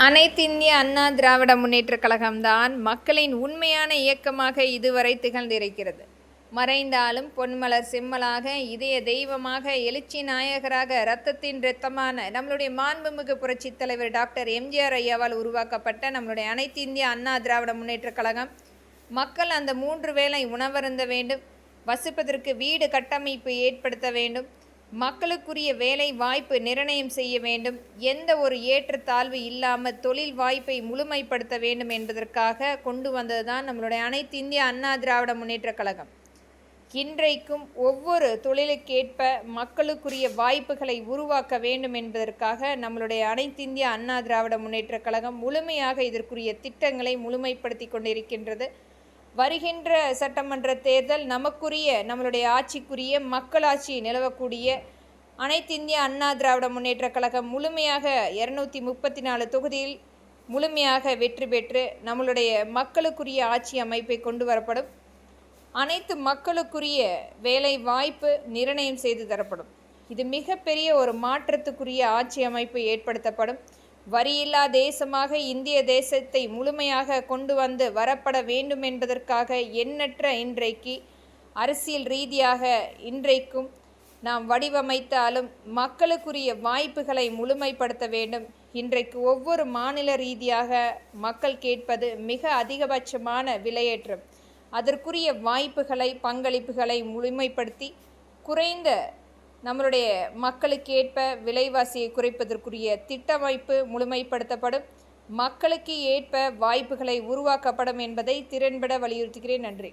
அனைத்திந்திய அண்ணா திராவிட முன்னேற்றக் கழகம்தான் மக்களின் உண்மையான இயக்கமாக இதுவரை திகழ்ந்திருக்கிறது. மறைந்தாலும் பொன்மலர் செம்மலாக, இதய தெய்வமாக, எழுச்சி நாயகராக, இரத்தத்தின் இரத்தமான நம்மளுடைய மாண்புமிகு புரட்சித் தலைவர் டாக்டர் எம்ஜிஆர் ஐயாவால் உருவாக்கப்பட்ட நம்மளுடைய அனைத்திந்திய அண்ணா திராவிட முன்னேற்றக் கழகம் மக்கள் அந்த 3 வேளை உணவருந்த வேண்டும், வசிப்பதற்கு வீடு கட்டமைப்பு ஏற்படுத்த வேண்டும், மக்களுக்குரிய வேலை வாய்ப்பு நிர்ணயம் செய்ய வேண்டும், எந்த ஒரு ஏற்றத்தாழ்வு இல்லாமல் தொழில் வாய்ப்பை முழுமைப்படுத்த வேண்டும் என்பதற்காக கொண்டு வந்ததுதான் நம்மளுடைய அனைத்து இந்திய அண்ணா திராவிட முன்னேற்றக் கழகம். இன்றைக்கும் ஒவ்வொரு தொழிலுக்கேற்ப மக்களுக்குரிய வாய்ப்புகளை உருவாக்க வேண்டும் என்பதற்காக நம்மளுடைய அனைத்திந்திய அண்ணா திராவிட முன்னேற்றக் கழகம் முழுமையாக இதற்குரிய திட்டங்களை முழுமைப்படுத்தி கொண்டிருக்கின்றது. வருகின்ற சட்டமன்ற தேர்தல் நமக்குரிய நம்மளுடைய ஆட்சிக்குரிய மக்களாட்சி நிலவக்கூடிய அனைத்திந்திய அண்ணா திராவிட முன்னேற்றக் கழகம் முழுமையாக 234 தொகுதியில் முழுமையாக வெற்றி பெற்று நம்மளுடைய மக்களுக்குரிய ஆட்சி அமைப்பை கொண்டு வரப்படும். அனைத்து மக்களுக்குரிய வேலை வாய்ப்பு நிர்ணயம் செய்து தரப்படும். இது மிகப்பெரிய ஒரு மாற்றத்துக்குரிய ஆட்சி அமைப்பு ஏற்படுத்தப்படும். வரியில்லா தேசமாக இந்திய தேசத்தை முழுமையாக கொண்டு வந்து வரப்பட வேண்டும் என்பதற்காக எண்ணற்ற இன்றைக்கு அரசியல் ரீதியாக இன்றைக்கும் நாம் வடிவமைத்தாலும் மக்களுக்குரிய வாய்ப்புகளை முழுமைப்படுத்த வேண்டும். இன்றைக்கு ஒவ்வொரு மாநில ரீதியாக மக்கள் கேட்பது மிக அதிகபட்சமான விலையேற்றம். அதற்குரிய வாய்ப்புகளை பங்களிப்புகளை முழுமைப்படுத்தி குறைந்த நம்மளுடைய மக்களுக்கு ஏற்ப விலைவாசியை குறைப்பதற்குரிய திட்டமைப்பு முழுமைப்படுத்தப்படும். மக்களுக்கு ஏற்ப வாய்ப்புகளை உருவாக்கப்படும் என்பதை திறன்பட வலியுறுத்துகிறேன். நன்றி.